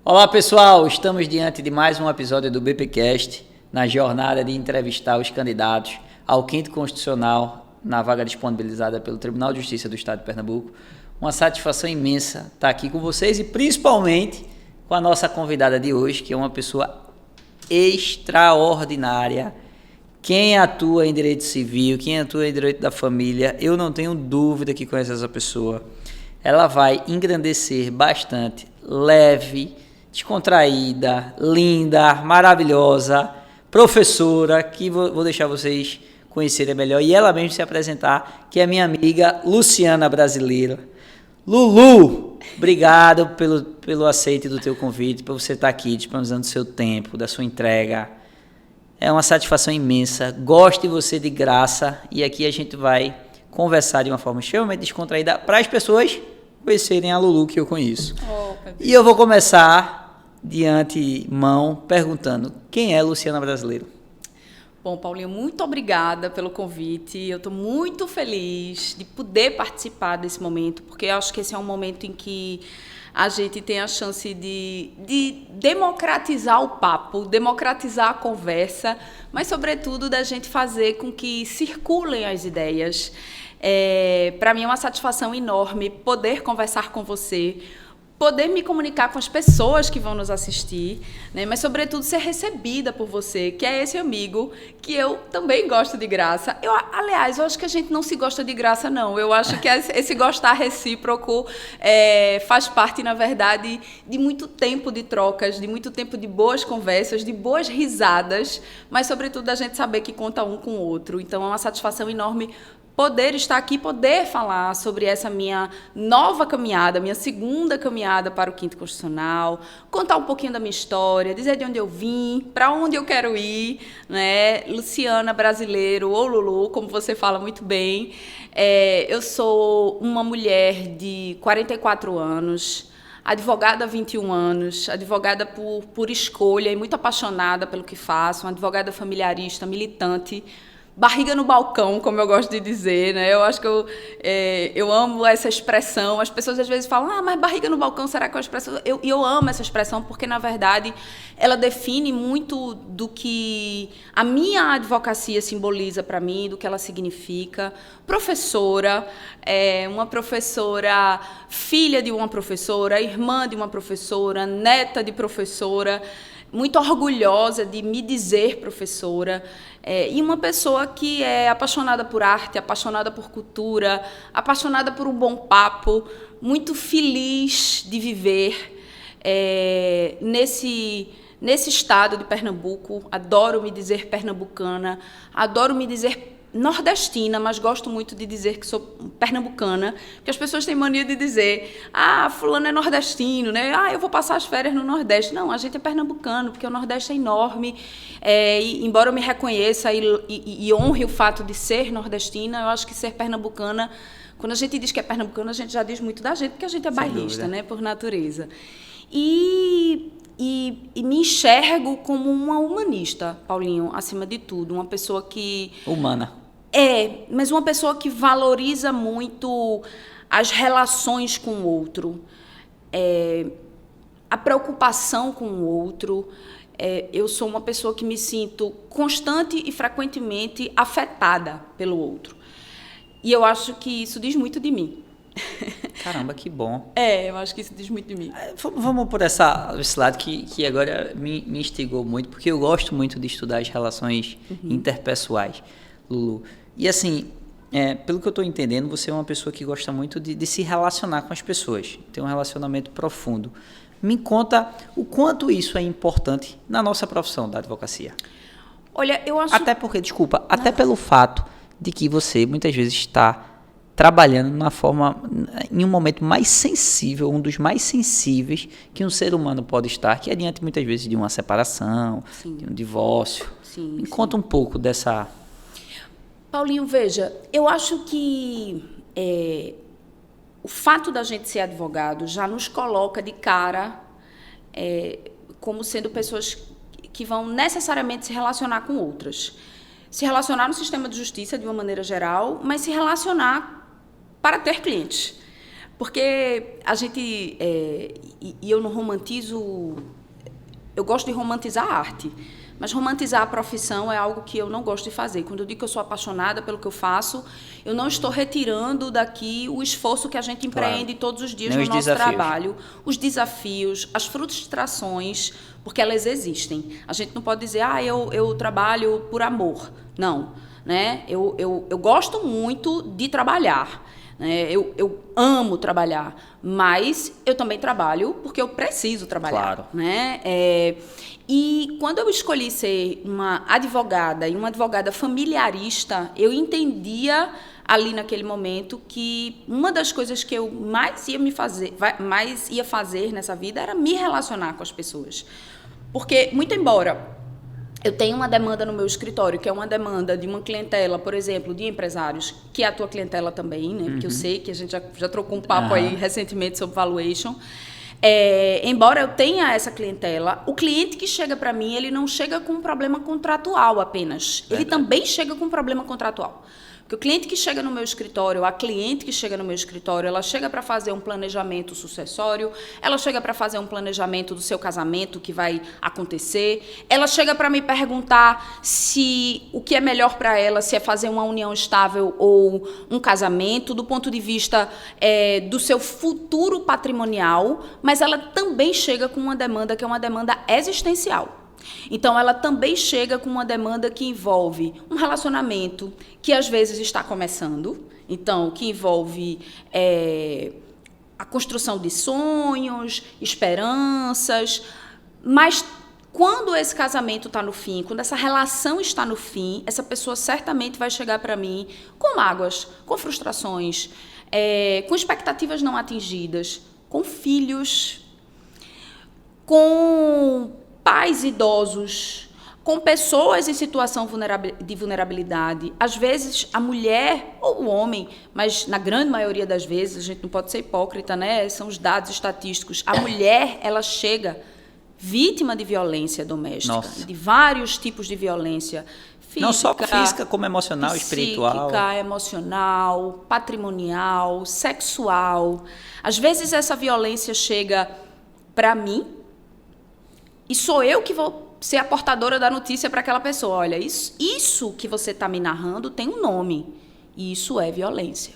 Olá pessoal, estamos diante de mais um episódio do BPcast, na jornada de entrevistar os candidatos ao 5º Constitucional na vaga disponibilizada pelo Tribunal de Justiça do Estado de Pernambuco. Uma satisfação imensa estar aqui com vocês e principalmente com a nossa convidada de hoje, que é uma pessoa extraordinária. Quem atua em direito civil, quem atua em direito da família, eu não tenho dúvida que conhece essa pessoa. Ela vai engrandecer bastante, leve, descontraída, linda, maravilhosa, professora, que vou deixar vocês conhecerem melhor, e ela mesma se apresentar, que é minha amiga Luciana Brasileiro. Lulu, obrigado pelo aceite do teu convite, por você estar aqui disponibilizando do seu tempo, da sua entrega. É uma satisfação imensa, gosto de você de graça, e aqui a gente vai conversar de uma forma extremamente descontraída para as pessoas conhecerem a Lulu que eu conheço. E eu vou começar de antemão perguntando, quem é Luciana Brasileiro? Bom, Paulinho, muito obrigada pelo convite. Eu estou muito feliz de poder participar desse momento, porque eu acho que esse é um momento em que a gente tem a chance de democratizar o papo, democratizar a conversa, mas, sobretudo, da gente fazer com que circulem as ideias. Para mim é uma satisfação enorme poder conversar com você, poder me comunicar com as pessoas que vão nos assistir, né? Mas, sobretudo, ser recebida por você, que é esse amigo que eu também gosto de graça. Aliás, eu acho que a gente não se gosta de graça, não. Eu acho que esse gostar recíproco faz parte, na verdade, de muito tempo de trocas, de muito tempo de boas conversas, de boas risadas, mas, sobretudo, da gente saber que conta um com o outro. Então, é uma satisfação enorme poder estar aqui, poder falar sobre essa minha nova caminhada, minha segunda caminhada para o 5º Constitucional, contar um pouquinho da minha história, dizer de onde eu vim, para onde eu quero ir, né? Luciana Brasileiro, ou Lulu, como você fala muito bem. Eu sou uma mulher de 44 anos, advogada há 21 anos, advogada por escolha e muito apaixonada pelo que faço, uma advogada familiarista, militante, barriga no balcão, como eu gosto de dizer, né? Eu acho que eu amo essa expressão. As pessoas às vezes falam, mas barriga no balcão, será que é uma expressão? Eu amo essa expressão porque, na verdade, ela define muito do que a minha advocacia simboliza para mim, do que ela significa. Professora, uma professora, filha de uma professora, irmã de uma professora, neta de professora, muito orgulhosa de me dizer professora, e uma pessoa que é apaixonada por arte, apaixonada por cultura, apaixonada por um bom papo, muito feliz de viver nesse estado de Pernambuco. Adoro me dizer pernambucana, adoro me dizer nordestina, mas gosto muito de dizer que sou pernambucana, porque as pessoas têm mania de dizer, fulano é nordestino, né? Eu vou passar as férias no Nordeste. Não, a gente é pernambucano, porque o Nordeste é enorme, e embora eu me reconheça e honre o fato de ser nordestina, eu acho que ser pernambucana, quando a gente diz que é pernambucana, a gente já diz muito da gente, porque a gente é bairrista, né, por natureza. E me enxergo como uma humanista, Paulinho, acima de tudo. Uma pessoa que... Humana. Mas uma pessoa que valoriza muito as relações com o outro, a preocupação com o outro. Eu sou uma pessoa que me sinto constante e frequentemente afetada pelo outro. E eu acho que isso diz muito de mim. Caramba, que bom. Eu acho que isso diz muito de mim. Vamos por esse lado que agora me instigou muito, porque eu gosto muito de estudar as relações interpessoais, Lulu. E assim, pelo que eu estou entendendo, você é uma pessoa que gosta muito de se relacionar com as pessoas, ter um relacionamento profundo. Me conta o quanto isso é importante na nossa profissão da advocacia. Olha, eu acho... Até pelo fato de que você muitas vezes está trabalhando em um momento mais sensível, um dos mais sensíveis que um ser humano pode estar, que é diante muitas vezes de uma separação, sim, de um divórcio. Me conta um pouco dessa... Paulinho, veja, eu acho que o fato da gente ser advogado já nos coloca de cara como sendo pessoas que vão necessariamente se relacionar com outras. Se relacionar no sistema de justiça de uma maneira geral, mas se relacionar para ter clientes. Porque a gente... e eu não romantizo... Eu gosto de romantizar a arte, mas romantizar a profissão é algo que eu não gosto de fazer. Quando eu digo que eu sou apaixonada pelo que eu faço, eu não estou retirando daqui o esforço que a gente empreende todos os dias no nosso trabalho, os desafios, as frustrações, porque elas existem. A gente não pode dizer, eu trabalho por amor. Não, né? Eu gosto muito de trabalhar. Eu amo trabalhar, mas eu também trabalho porque eu preciso trabalhar. Claro. Né? E quando eu escolhi ser uma advogada e uma advogada familiarista, eu entendia ali naquele momento que uma das coisas que eu mais ia fazer nessa vida era me relacionar com as pessoas. Porque, muito embora eu tenho uma demanda no meu escritório, que é uma demanda de uma clientela, por exemplo, de empresários, que é a tua clientela também, né? Porque eu sei que a gente já trocou um papo aí recentemente sobre valuation. Embora eu tenha essa clientela, o cliente que chega para mim, ele não chega com um problema contratual apenas. Ele também chega com um problema contratual. Porque o cliente que chega no meu escritório, a cliente que chega no meu escritório, ela chega para fazer um planejamento sucessório, ela chega para fazer um planejamento do seu casamento que vai acontecer, ela chega para me perguntar se o que é melhor para ela, se é fazer uma união estável ou um casamento, do ponto de vista do seu futuro patrimonial, mas ela também chega com uma demanda que é uma demanda existencial. Então, ela também chega com uma demanda que envolve um relacionamento que, às vezes, está começando. Então, que envolve a construção de sonhos, esperanças. Mas, quando esse casamento está no fim, quando essa relação está no fim, essa pessoa certamente vai chegar para mim com mágoas, com frustrações, com expectativas não atingidas, com filhos, com pais idosos, com pessoas em situação de vulnerabilidade. Às vezes, a mulher ou o homem, mas na grande maioria das vezes, a gente não pode ser hipócrita, né? São os dados estatísticos. A mulher, ela chega vítima de violência doméstica, Nossa. De vários tipos de violência. Física, não só física, como emocional, espiritual. Psíquica, emocional, patrimonial, sexual. Às vezes, essa violência chega para mim, e sou eu que vou ser a portadora da notícia para aquela pessoa. Olha, isso que você está me narrando tem um nome. E isso é violência.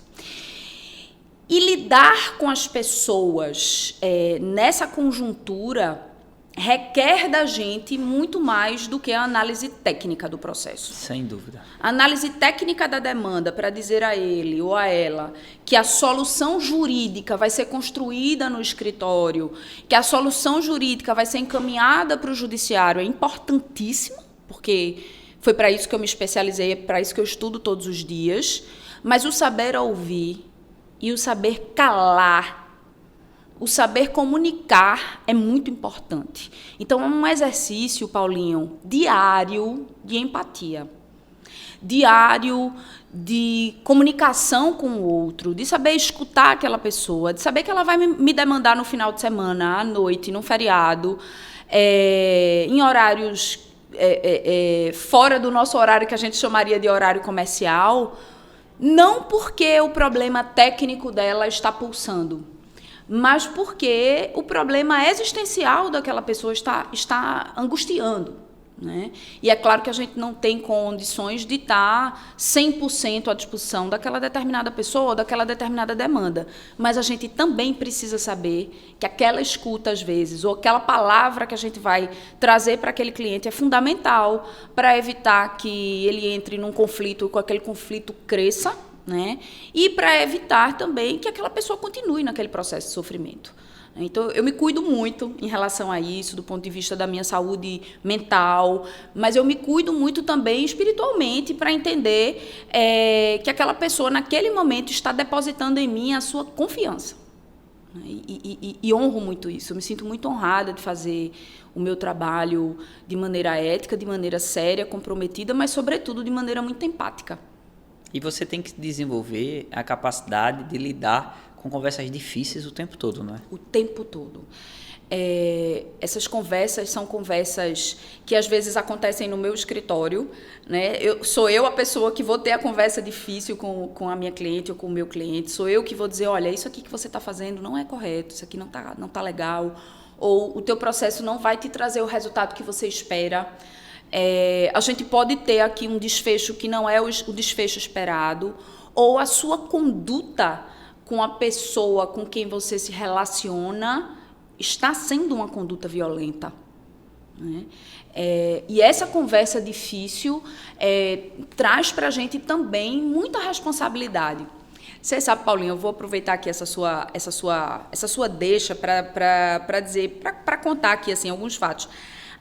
E lidar com as pessoas nessa conjuntura requer da gente muito mais do que a análise técnica do processo. Sem dúvida. A análise técnica da demanda para dizer a ele ou a ela que a solução jurídica vai ser construída no escritório, que a solução jurídica vai ser encaminhada para o judiciário é importantíssimo, porque foi para isso que eu me especializei, é para isso que eu estudo todos os dias, mas o saber ouvir e o saber calar, o saber comunicar é muito importante. Então, é um exercício, Paulinho, diário de empatia, diário de comunicação com o outro, de saber escutar aquela pessoa, de saber que ela vai me demandar no final de semana, à noite, num feriado, em horários fora do nosso horário, que a gente chamaria de horário comercial, não porque o problema técnico dela está pulsando, mas porque o problema existencial daquela pessoa está angustiando. Né? E é claro que a gente não tem condições de estar 100% à disposição daquela determinada pessoa ou daquela determinada demanda, mas a gente também precisa saber que aquela escuta, às vezes, ou aquela palavra que a gente vai trazer para aquele cliente é fundamental para evitar que ele entre num conflito, que aquele conflito cresça, né? E para evitar também que aquela pessoa continue naquele processo de sofrimento. Então, eu me cuido muito em relação a isso, do ponto de vista da minha saúde mental, mas eu me cuido muito também espiritualmente para entender que aquela pessoa, naquele momento, está depositando em mim a sua confiança. E honro muito isso. Eu me sinto muito honrada de fazer o meu trabalho de maneira ética, de maneira séria, comprometida, mas, sobretudo, de maneira muito empática. E você tem que desenvolver a capacidade de lidar com conversas difíceis o tempo todo, não é? O tempo todo. essas conversas são conversas que às vezes acontecem no meu escritório, né? Sou eu a pessoa que vou ter a conversa difícil com a minha cliente ou com o meu cliente, sou eu que vou dizer, olha, isso aqui que você está fazendo não é correto, isso aqui não tá legal, ou o teu processo não vai te trazer o resultado que você espera. A gente pode ter aqui um desfecho que não é o desfecho esperado, ou a sua conduta com a pessoa com quem você se relaciona está sendo uma conduta violenta, né? E essa conversa difícil traz para a gente também muita responsabilidade. Você sabe, Paulinho, eu vou aproveitar aqui essa sua deixa para dizer, para contar aqui assim, alguns fatos.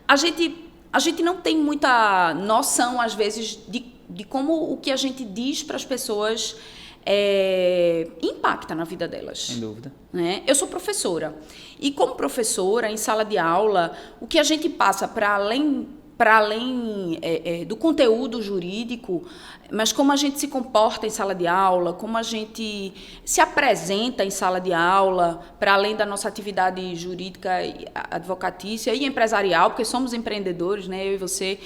A gente não tem muita noção, às vezes, de como o que a gente diz para as pessoas impacta na vida delas. Sem dúvida. Né? Eu sou professora. E como professora, em sala de aula, o que a gente passa para além do conteúdo jurídico, mas como a gente se comporta em sala de aula, como a gente se apresenta em sala de aula, para além da nossa atividade jurídica, advocatícia e empresarial, porque somos empreendedores, né? Eu e você,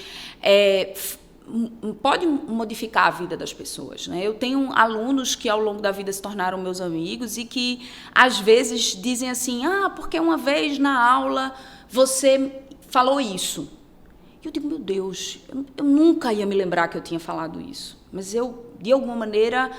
pode modificar a vida das pessoas, né? Eu tenho alunos que ao longo da vida se tornaram meus amigos e que às vezes dizem assim, porque uma vez na aula você falou isso. E eu digo, meu Deus, eu nunca ia me lembrar que eu tinha falado isso, mas eu, de alguma maneira,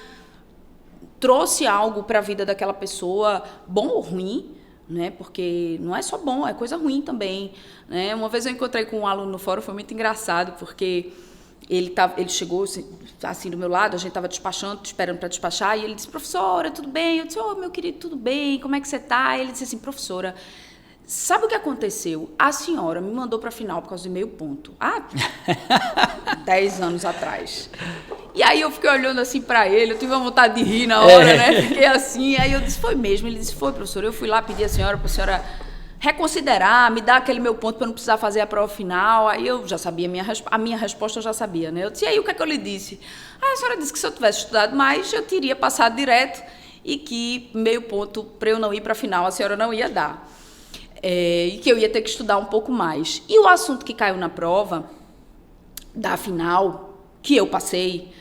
trouxe algo para a vida daquela pessoa, bom ou ruim, né? Porque não é só bom, é coisa ruim também, né? Uma vez eu encontrei com um aluno no fórum, foi muito engraçado, porque ele chegou assim do meu lado, a gente estava despachando, esperando para despachar, e ele disse, professora, tudo bem? Eu disse, meu querido, tudo bem? Como é que você está? Ele disse assim, professora, sabe o que aconteceu? A senhora me mandou para a final por causa do meio ponto. 10 anos atrás. E aí eu fiquei olhando assim para ele, eu tive uma vontade de rir na hora, né? Fiquei assim, aí eu disse, foi mesmo? Ele disse, foi, professora. Eu fui lá pedir a senhora para a senhora reconsiderar, me dar aquele meu ponto para eu não precisar fazer a prova final. Aí eu já sabia, a minha resposta eu já sabia, né? Eu disse, e aí o que é que eu lhe disse? A senhora disse que se eu tivesse estudado mais, eu teria passado direto e que meio ponto para eu não ir para a final a senhora não ia dar. E que eu ia ter que estudar um pouco mais. E o assunto que caiu na prova da final, que eu passei,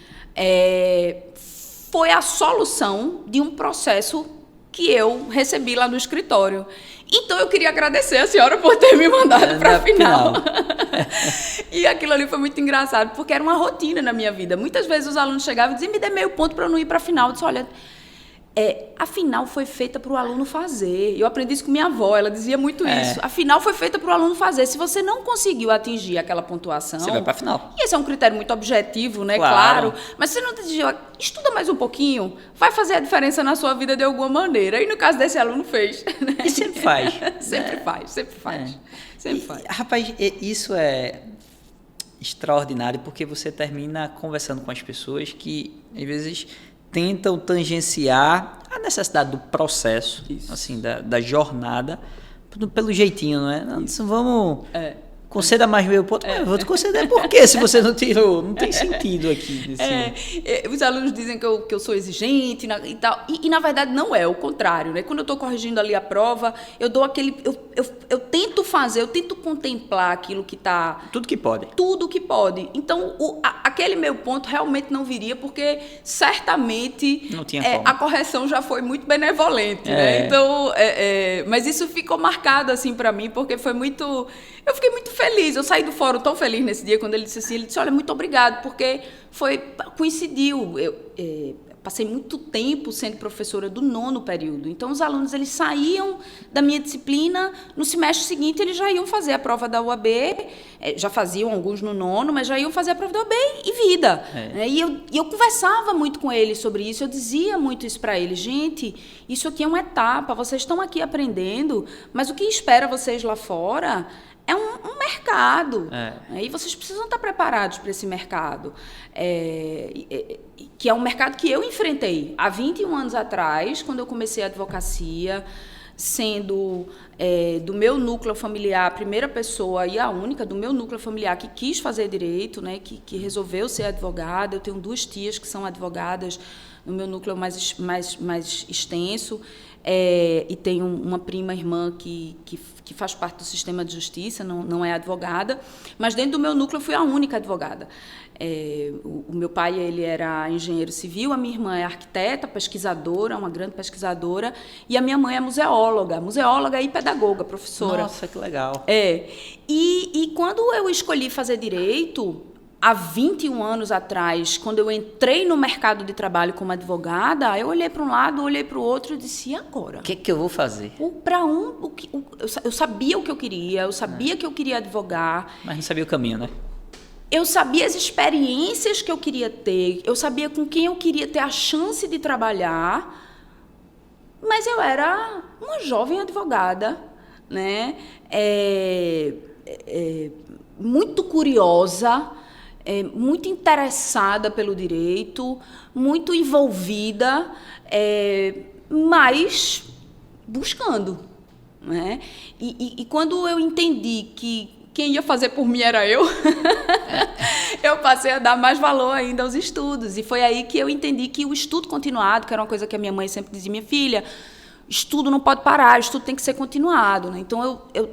foi a solução de um processo que eu recebi lá no escritório. Então, eu queria agradecer a senhora por ter me mandado para a final. E aquilo ali foi muito engraçado, porque era uma rotina na minha vida. Muitas vezes os alunos chegavam e diziam, me dê meio ponto para eu não ir para a final. Eu disse, olha, a final foi feita para o aluno fazer. Eu aprendi isso com minha avó, ela dizia muito isso. A final foi feita para o aluno fazer. Se você não conseguiu atingir aquela pontuação... Você vai para a final. E esse é um critério muito objetivo, né? Claro. Mas se você não atingiu, estuda mais um pouquinho, vai fazer a diferença na sua vida de alguma maneira. E no caso desse aluno fez. Né? E sempre faz. Sempre faz. Rapaz, isso é extraordinário, porque você termina conversando com as pessoas que, às vezes... tentam tangenciar a necessidade do processo, assim, da jornada, pelo jeitinho, não é? Não, vamos... Conceda mais meio ponto, mas eu vou te conceder por quê? Se você não tirou, não tem sentido aqui. Os alunos dizem que eu sou exigente e tal, e na verdade não é, o contrário, né? Quando eu estou corrigindo ali a prova, eu dou aquele... Eu tento fazer, eu tento contemplar aquilo que está... Tudo que pode. Tudo que pode. Então, aquele meu ponto realmente não viria, porque certamente não tinha como. A correção já foi muito benevolente, né? Então, mas isso ficou marcado assim para mim, porque foi muito... Eu fiquei muito feliz, eu saí do fórum tão feliz nesse dia, quando ele disse assim, olha, muito obrigado, porque coincidiu, eu passei muito tempo sendo professora do 9º período, então os alunos, eles saíam da minha disciplina, no semestre seguinte eles já iam fazer a prova da UAB, já faziam alguns no 9º, mas já iam fazer a prova da UAB e vida. E eu conversava muito com eles sobre isso, eu dizia muito isso para eles, gente, isso aqui é uma etapa, vocês estão aqui aprendendo, mas o que espera vocês lá fora... é um mercado, e vocês precisam estar preparados para esse mercado, que é um mercado que eu enfrentei há 21 anos atrás, quando eu comecei a advocacia, sendo do meu núcleo familiar a primeira pessoa e a única do meu núcleo familiar que quis fazer direito, né, que resolveu ser advogada. Eu tenho 2 tias que são advogadas no meu núcleo mais extenso, e tenho uma prima, irmã, que faz parte do sistema de justiça, não é advogada, mas dentro do meu núcleo eu fui a única advogada. O meu pai, ele era engenheiro civil, a minha irmã é arquiteta, pesquisadora, uma grande pesquisadora, e a minha mãe é museóloga e pedagoga, professora. Nossa, que legal. E quando eu escolhi fazer direito, há 21 anos atrás, quando eu entrei no mercado de trabalho como advogada, eu olhei para um lado, olhei para o outro e disse, e agora? O que eu vou fazer? Eu sabia o que eu queria, eu sabia que eu queria advogar. Mas não sabia o caminho, né? Eu sabia as experiências que eu queria ter, eu sabia com quem eu queria ter a chance de trabalhar, mas eu era uma jovem advogada, né? Muito curiosa, muito interessada pelo direito, muito envolvida, mas buscando, né? E quando eu entendi que quem ia fazer por mim era eu, eu passei a dar mais valor ainda aos estudos. E foi aí que eu entendi que o estudo continuado, que era uma coisa que a minha mãe sempre dizia, minha filha, estudo não pode parar, estudo tem que ser continuado, né? Então, eu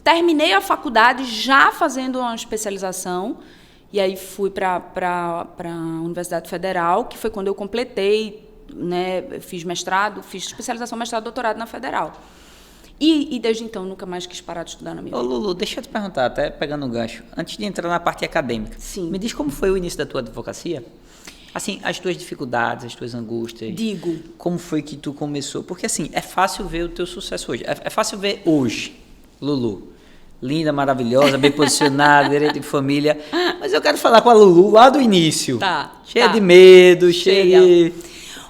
terminei a faculdade já fazendo uma especialização, e aí fui para a Universidade Federal, que foi quando eu completei, né? Fiz mestrado, fiz especialização, mestrado, doutorado na Federal. E desde então nunca mais quis parar de estudar na minha vida. Ô Lulu, deixa eu te perguntar, até pegando um gancho, antes de entrar na parte acadêmica, Sim. Me diz como foi o início da tua advocacia? Assim, as tuas dificuldades, as tuas angústias. Digo. Como foi que tu começou? Porque assim, é fácil ver o teu sucesso hoje. É fácil ver hoje, Lulu. Linda, maravilhosa, bem posicionada, direito de família. Mas eu quero falar com a Lulu lá do início. Cheia de medo, cheia de...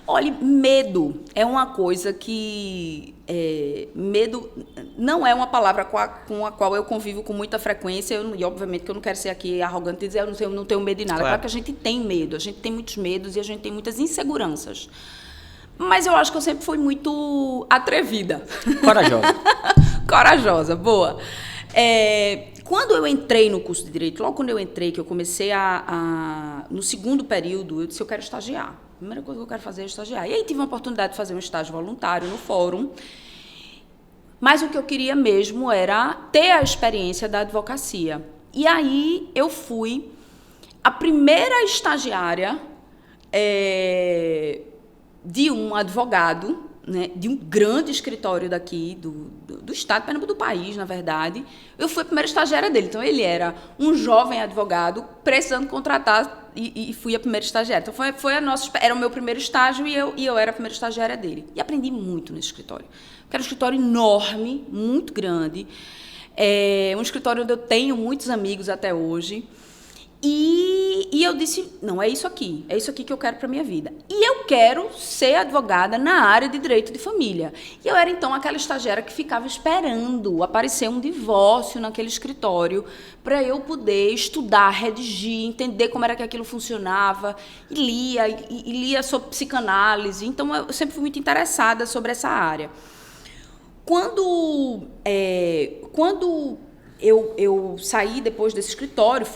Olha, medo é uma coisa que... medo não é uma palavra com a qual eu convivo com muita frequência, e obviamente que eu não quero ser aqui arrogante e dizer eu não tenho medo de nada. Claro que a gente tem medo, a gente tem muitos medos e a gente tem muitas inseguranças. Mas eu acho que eu sempre fui muito atrevida. Corajosa. Corajosa, boa. Quando eu entrei no curso de Direito, logo quando eu entrei, que eu comecei no segundo período, eu disse, eu quero estagiar. A primeira coisa que eu quero fazer é estagiar. E aí tive a oportunidade de fazer um estágio voluntário no fórum, mas o que eu queria mesmo era ter a experiência da advocacia. E aí eu fui a primeira estagiária de um advogado, né, de um grande escritório daqui, do estado de Pernambuco, do país, na verdade. Eu fui a primeira estagiária dele. Então, ele era um jovem advogado precisando contratar e fui a primeira estagiária. Então, era o meu primeiro estágio e eu era a primeira estagiária dele. E aprendi muito nesse escritório. Porque era um escritório enorme, muito grande. Um escritório onde eu tenho muitos amigos até hoje. E eu disse, não, é isso aqui que eu quero para a minha vida. E eu quero ser advogada na área de direito de família. E eu era, então, aquela estagiária que ficava esperando aparecer um divórcio naquele escritório para eu poder estudar, redigir, entender como era que aquilo funcionava, e lia sobre psicanálise. Então, eu sempre fui muito interessada sobre essa área. Quando eu saí depois desse escritório,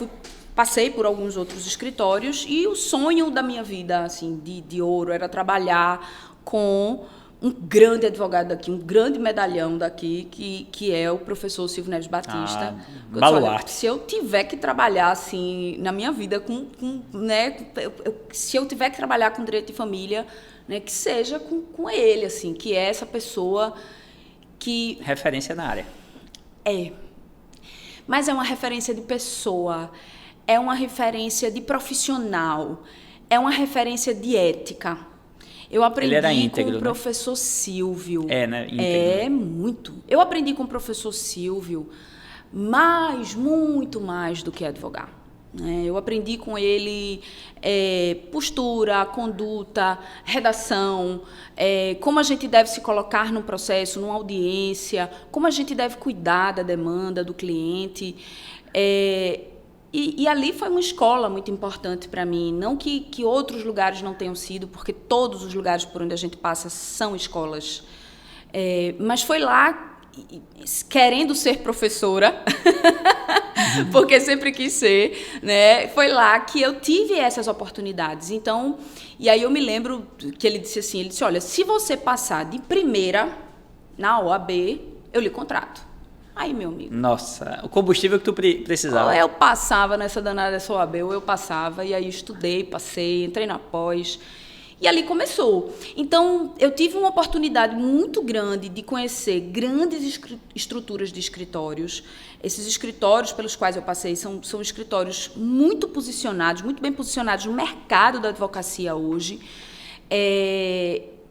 passei por alguns outros escritórios e o sonho da minha vida, assim, de ouro, era trabalhar com um grande advogado daqui, um grande medalhão daqui, que é o professor Silvio Neves Batista. Baluarte. Se eu tiver que trabalhar, assim, na minha vida, né, se eu tiver que trabalhar com direito de família, né, que seja com ele, assim, que é essa pessoa que... Referência na área. Mas é uma referência de pessoa, é uma referência de profissional, é uma referência de ética. Eu aprendi com o professor Silvio. Né? Íntegro. Muito. Eu aprendi com o professor Silvio muito mais do que advogar. Eu aprendi com ele postura, conduta, redação, como a gente deve se colocar num processo, numa audiência, como a gente deve cuidar da demanda do cliente. E ali foi uma escola muito importante para mim. Não que outros lugares não tenham sido, porque todos os lugares por onde a gente passa são escolas. Mas foi lá querendo ser professora, porque sempre quis ser, né? Foi lá que eu tive essas oportunidades. Então, e aí eu me lembro que ele disse, olha, se você passar de primeira na OAB, eu lhe contrato. Aí, meu amigo. Nossa, o combustível que tu precisava. Ou eu passava nessa danada dessa OAB, ou eu passava, e aí estudei, passei, entrei na pós. E ali começou. Então, eu tive uma oportunidade muito grande de conhecer grandes estruturas de escritórios. Esses escritórios pelos quais eu passei são escritórios muito posicionados, muito bem posicionados no mercado da advocacia hoje,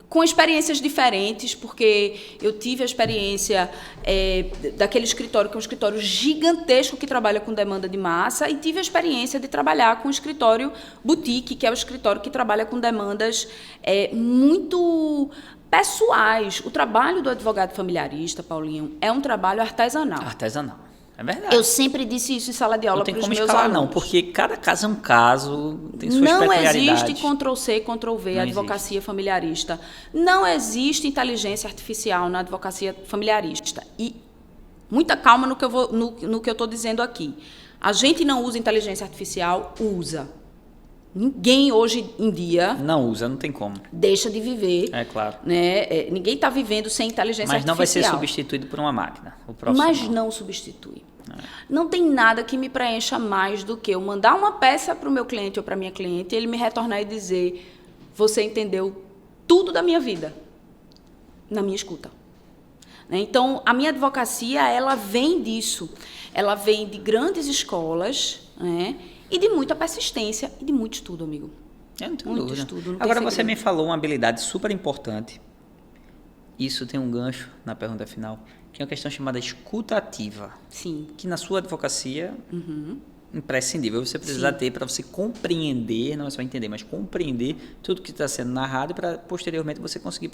com experiências diferentes, porque eu tive a experiência daquele escritório, que é um escritório gigantesco que trabalha com demanda de massa, e tive a experiência de trabalhar com o escritório boutique, que é o escritório que trabalha com demandas muito pessoais. O trabalho do advogado familiarista, Paulinho, é um trabalho artesanal. Artesanal. É verdade. Eu sempre disse isso em sala de aula para os meus alunos. Não tem como escalar, não, porque cada caso é um caso, tem suas peculiaridades. Não existe Ctrl-C, Ctrl-V a advocacia familiarista. Não existe inteligência artificial na advocacia familiarista. E muita calma no que eu estou dizendo aqui. A gente não usa inteligência artificial, usa. Ninguém hoje em dia... Não usa, não tem como. Deixa de viver. É claro. Né? Ninguém está vivendo sem inteligência artificial. Mas não vai ser substituído por uma máquina. Mas não substitui. Não tem nada que me preencha mais do que eu mandar uma peça para o meu cliente ou para a minha cliente e ele me retornar e dizer: você entendeu tudo da minha vida na minha escuta. Então, a minha advocacia, ela vem disso. Ela vem de grandes escolas, né? E de muita persistência e de muito estudo, amigo. Eu não tenho muito dúvida. Estudo, não Agora, você me falou uma habilidade super importante. Isso tem um gancho na pergunta final, que é uma questão chamada escuta ativa. Sim. Que na sua advocacia, imprescindível, você precisa ter para você compreender, não é só entender, mas compreender tudo que está sendo narrado para, posteriormente, você conseguir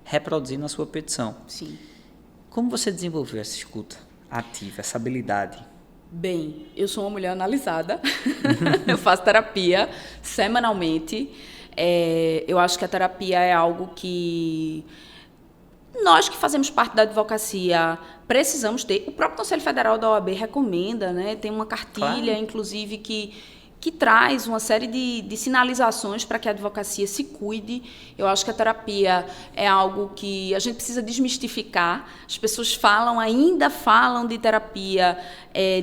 reproduzir na sua petição. Sim. Como você desenvolveu essa escuta ativa, essa habilidade? Bem, eu sou uma mulher analisada, eu faço terapia semanalmente. Eu acho que a terapia é algo que nós que fazemos parte da advocacia precisamos ter. O próprio Conselho Federal da OAB recomenda, né? Tem uma cartilha, claro, inclusive, que traz uma série de sinalizações para que a advocacia se cuide. Eu acho que a terapia é algo que a gente precisa desmistificar. As pessoas ainda falam de terapia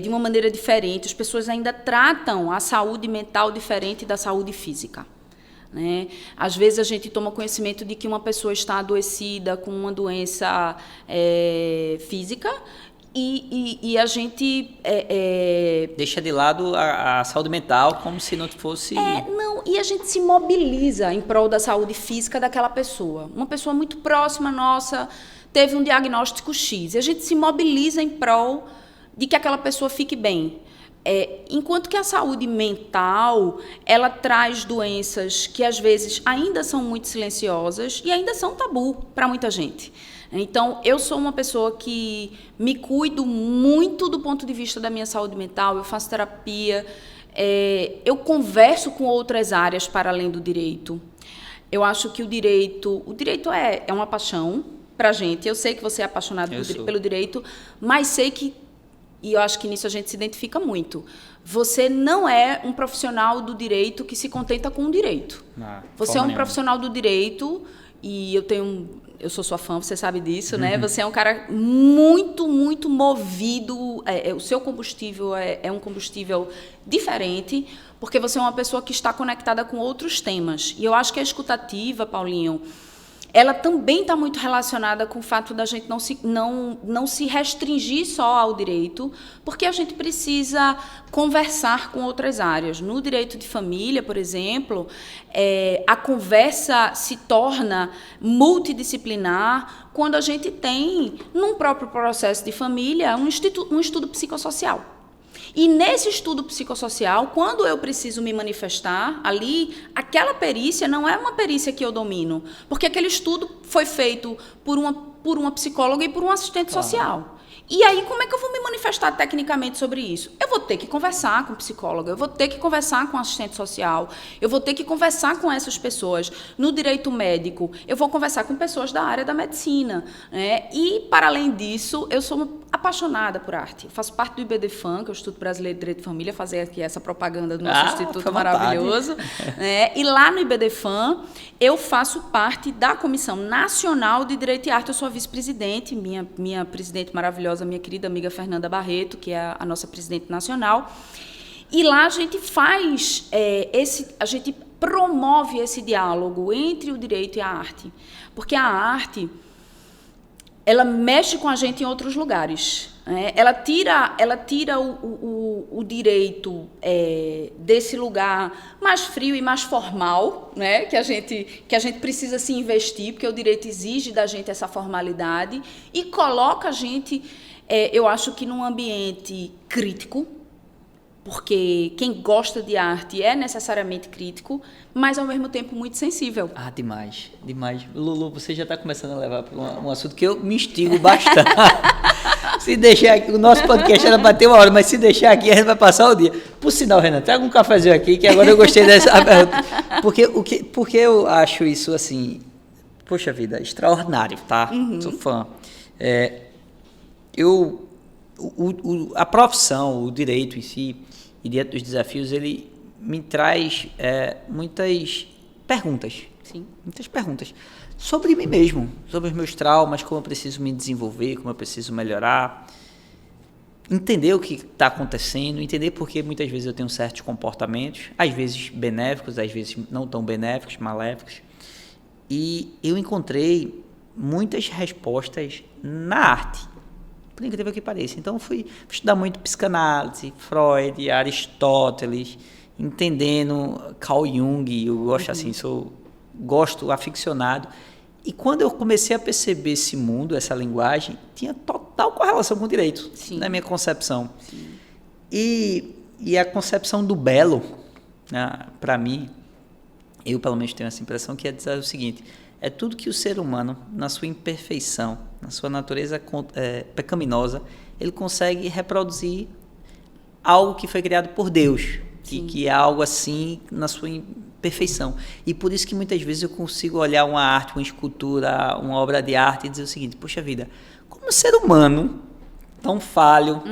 de uma maneira diferente. As pessoas ainda tratam a saúde mental diferente da saúde física. Né? Às vezes a gente toma conhecimento de que uma pessoa está adoecida com uma doença física e a gente... deixa de lado a saúde mental como se não fosse... E a gente se mobiliza em prol da saúde física daquela pessoa. Uma pessoa muito próxima nossa teve um diagnóstico X. E a gente se mobiliza em prol de que aquela pessoa fique bem. Enquanto que a saúde mental, ela traz doenças que às vezes ainda são muito silenciosas e ainda são tabu para muita gente. Então, eu sou uma pessoa que me cuido muito do ponto de vista da minha saúde mental, eu faço terapia, eu converso com outras áreas para além do direito. Eu acho que o direito é uma paixão para a gente. Eu sei que você é apaixonado pelo direito, mas sei que, e eu acho que nisso a gente se identifica muito, você não é um profissional do direito que se contenta com o direito. Você é um profissional do direito, e eu sou sua fã, você sabe disso, né? Você é um cara muito, muito movido, o seu combustível é um combustível diferente, porque você é uma pessoa que está conectada com outros temas. E eu acho que a escutativa, Paulinho, ela também está muito relacionada com o fato da gente não se restringir só ao direito, porque a gente precisa conversar com outras áreas. No direito de família, por exemplo, a conversa se torna multidisciplinar quando a gente tem, num próprio processo de família, um estudo psicossocial. E nesse estudo psicossocial, quando eu preciso me manifestar ali, aquela perícia não é uma perícia que eu domino, porque aquele estudo foi feito por uma por uma psicóloga e por um assistente social. E aí, como é que eu vou me manifestar tecnicamente sobre isso? Eu vou ter que conversar com psicóloga, eu vou ter que conversar com assistente social, eu vou ter que conversar com essas pessoas. No direito médico, eu vou conversar com pessoas da área da medicina, né? E, para além disso, eu sou apaixonada por arte. Eu faço parte do IBDFAM, que é o Instituto Brasileiro de Direito de Família, fazer aqui essa propaganda do nosso instituto maravilhoso. Né? E lá no IBDFAM, eu faço parte da Comissão Nacional de Direito e Arte. Eu sou a vice-presidente, minha presidente maravilhosa, minha querida amiga Fernanda Barreto, que é a nossa presidente nacional. E lá a gente faz a gente promove esse diálogo entre o direito e a arte. Porque a arte, ela mexe com a gente em outros lugares. Né? Ela tira o direito desse lugar mais frio e mais formal, né? que a gente precisa se investir, porque o direito exige da gente essa formalidade, e coloca a gente, eu acho que num ambiente crítico, porque quem gosta de arte é necessariamente crítico, mas ao mesmo tempo muito sensível. Demais, demais. Lulu, você já está começando a levar para um assunto que eu me instigo bastante. Se deixar aqui, o nosso podcast era bater uma hora, mas se deixar aqui, a gente vai passar o dia. Por sinal, Renan, traga um cafezinho aqui, que agora eu gostei dessa pergunta. Porque eu acho isso, assim, poxa vida, extraordinário, tá? Sou fã. A profissão, o direito em si, e diante dos desafios, ele me traz muitas perguntas. Sim. Muitas perguntas sobre mim mesmo, sobre os meus traumas, como eu preciso me desenvolver, como eu preciso melhorar, entender o que está acontecendo, entender por que muitas vezes eu tenho certos comportamentos, às vezes benéficos, às vezes não tão benéficos, maléficos. E eu encontrei muitas respostas na arte, por incrível que pareça. Então, fui estudar muito psicanálise, Freud, Aristóteles, entendendo Carl Jung. Eu gosto assim, gosto aficionado. E quando eu comecei a perceber esse mundo, essa linguagem, tinha total correlação com o direito, Sim. na minha concepção. Sim. E a concepção do belo, né, para mim, eu pelo menos tenho essa impressão, que é dizer o seguinte: é tudo que o ser humano, na sua imperfeição, na sua natureza pecaminosa, ele consegue reproduzir algo que foi criado por Deus, que é algo assim na sua imperfeição. E por isso que muitas vezes eu consigo olhar uma arte, uma escultura, uma obra de arte e dizer o seguinte: poxa vida, como o ser humano tão falho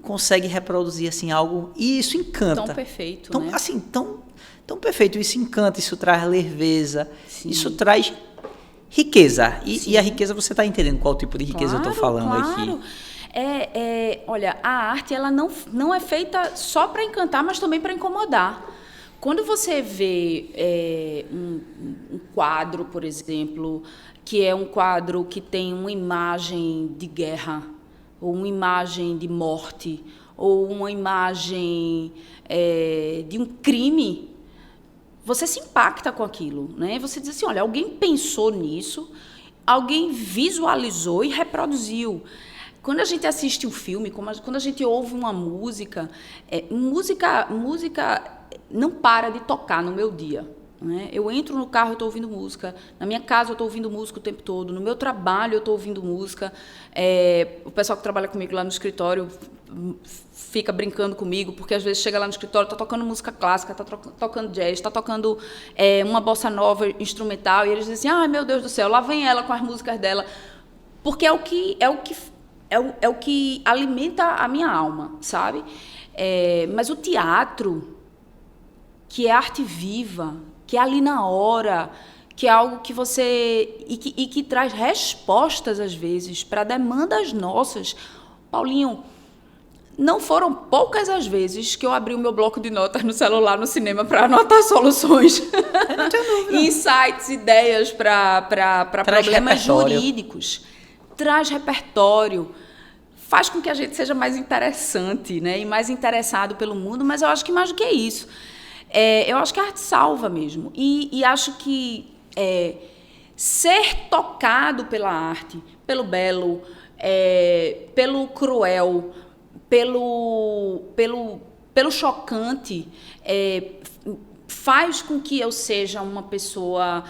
consegue reproduzir assim algo, e isso encanta. Tão perfeito, tão, né? Assim, tão perfeito, isso encanta, isso traz leveza, isso traz riqueza. E a riqueza, você está entendendo qual tipo de riqueza eu estou falando aqui? Olha, a arte, ela não é feita só para encantar, mas também para incomodar. Quando você vê um quadro, por exemplo, que é um quadro que tem uma imagem de guerra, ou uma imagem de morte, ou uma imagem de um crime, você se impacta com aquilo, né? Você diz assim, olha, alguém pensou nisso, alguém visualizou e reproduziu. Quando a gente assiste um filme, quando a gente ouve uma música, música não para de tocar no meu dia, né? Eu entro no carro, eu estou ouvindo música, na minha casa eu estou ouvindo música o tempo todo, no meu trabalho eu estou ouvindo música, o pessoal que trabalha comigo lá no escritório fica brincando comigo, porque às vezes chega lá no escritório, está tocando música clássica, está tocando jazz, está tocando uma bossa nova instrumental, e eles dizem assim, ai meu Deus do céu, lá vem ela com as músicas dela, porque é o que alimenta a minha alma, sabe? Mas o teatro, que é arte viva, que é ali na hora, que é algo que você... E que traz respostas, às vezes, para demandas nossas. Paulinho, não foram poucas as vezes que eu abri o meu bloco de notas no celular, no cinema, para anotar soluções. Não tenho dúvida. Insights, ideias para problemas repertório. Jurídicos. Traz repertório. Faz com que a gente seja mais interessante, né? E mais interessado pelo mundo, mas eu acho que mais do que isso. Eu acho que a arte salva mesmo. E acho que ser tocado pela arte, pelo belo, pelo cruel, pelo chocante, faz com que eu seja uma pessoa,